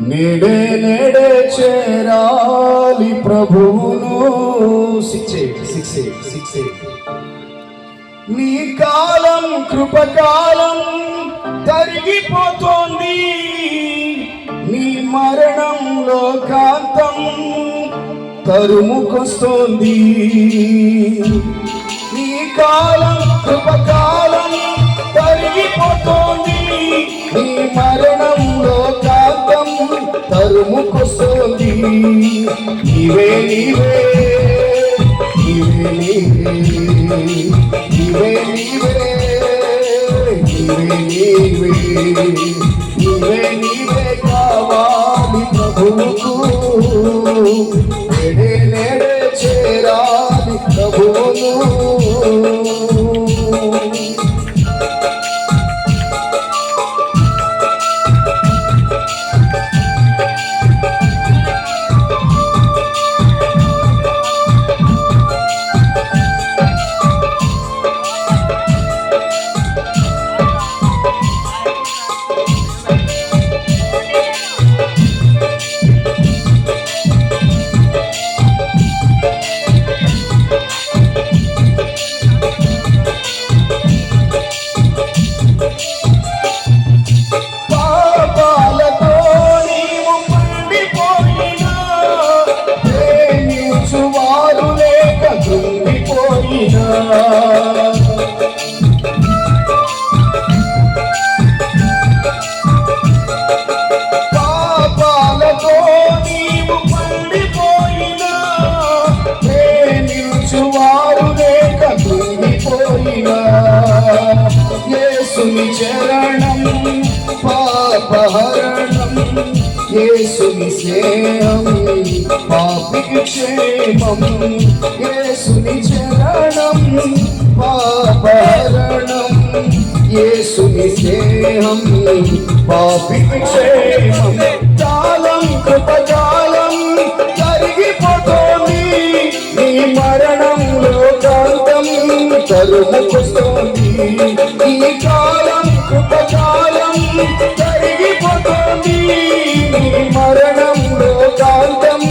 నేడే నేడే చేరాలి ప్రభువును. 6:8 నీ కాలం కృపకాలం తరిగిపోతోంది, నీ మరణం లోకాంతం తరుముకొస్తోంది. నీ కాలం కృపకాలం తరిగిపోతోంది, నీ మరణం లోకాంతం తరుముకొస్తోంది. నీవే నీవే నీవే నీవే నీవే నీవే నీవే నీవే నీవే కావాలి ప్రభువుకు. నేడే నేడే చేరాలి ప్రభువును. పాపాలతో నీవు పండిపోయినా, ప్రేమించువారు లేక కృంగిపోయినా, యేసుని చరణం పాపహరణం, యేసుని స్నేహం పాపికి క్షేమం. యేసుని చరణం పాపహరణం, యేసుని స్నేహం పాపికి క్షేమం. కాలం కృపకాలం తరిగిపోతోంది, నీ మరణం లోకాంతం తరుముకొస్తోంది. ఈ కాలం కృపకాలం తరిగిపోతోంది, నీ మరణం లోకాంతం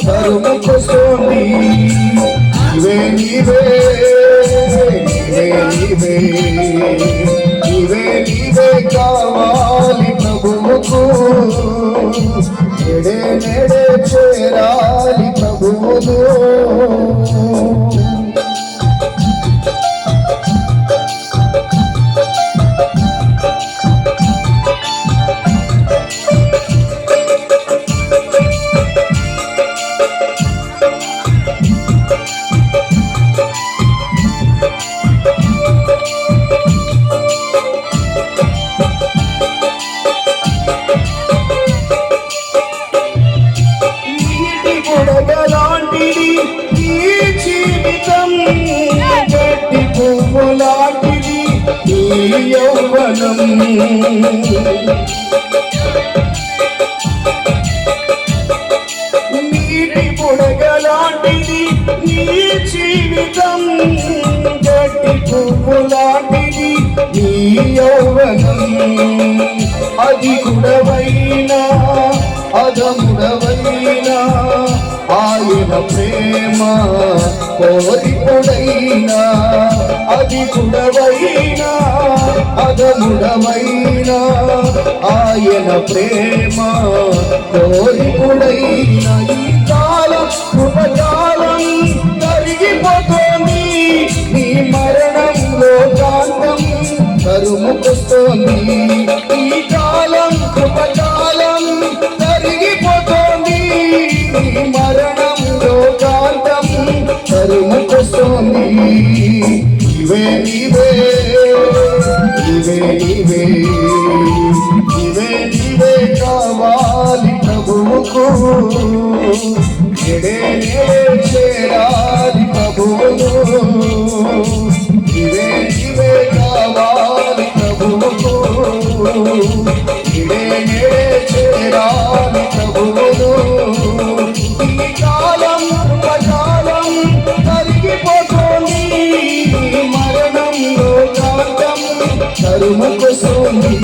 తరుముకొస్తోంది. నీవే నీవే నీవే నీవే నీవే నీవే కావాలి ప్రభువుకు. నేడే నేడే చేరాలి ప్రభువును. బుడగలాంటిది ఈ జీవితం, గట్టి పువ్వులాంటిది ఈ యౌవనం. నీటి బుడగలాంటిది ఈ జీవితం, గట్టి పువ్వులాంటిది ఈ యౌవనం. అధికుడవైనా అధముడవైనా ఆయన ప్రేమ కోరిపుడైనా. అధికుడవైనా అధముడవైనా ఆయన ప్రేమ కోరిపుడైనా. ఈ కాలం కృపకాలం తరిగిపోతోంది, నీ మరణం లోకాంతం తరుముకొస్తోంది. ఈ కాలం కృపకాలం తరిగిపోతోంది, నీ మరణం లోకాంతం తరుముకొస్తోంది. నీవే నీవే నీవే నీవే నీవే నీవే కావాలి ప్రభువుకు. నేడే నేడే చేరాలి ప్రభువును. నీవే నీవే కావాలి ప్రభువుకు. నేడే నేడే చేరాలి ప్రభువును. ఈ కాలం కృపకాలం తరిగిపోతోంది, మరణం లోకాంతం తరుముకొస్తోంది.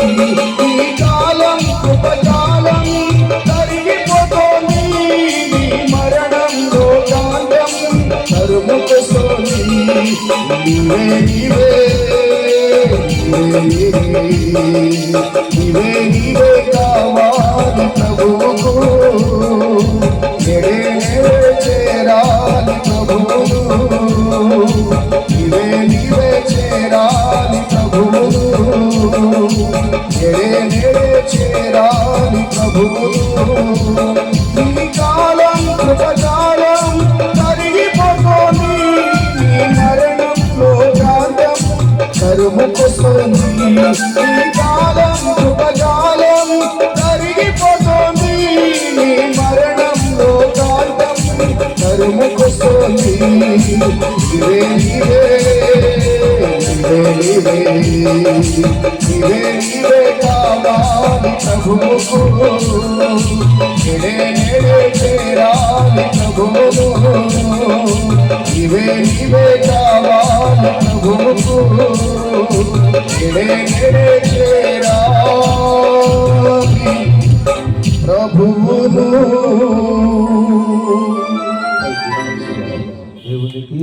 ఈ కాలం కృపకాలం నీవే నీవే నీవే నీవే కావాలి ప్రభువుకు నేడే నేడే చేరాలి ప్రభువును నీవే నీవే చేరాలి ప్రభువును నేడే నేడే చేరాలి ప్రభువును నీ కాలం కృపకాలం కరిగిపోతోంది నీ మరణంలో కాలం కరుముకొస్తోంది నీ కాలం కృపకాలం కరిగిపోతోంది నీ మరణంలో కాలం కరుముకొస్తోంది నీవే నీవే నీవే నీవే నీవే కావాలి ప్రభువుకు నేడే నేడే చేరాలి ప్రభువును నీవే నీవే కావాలి ప్రభువుకు నేడే నేడే చేరాలి ప్రభువును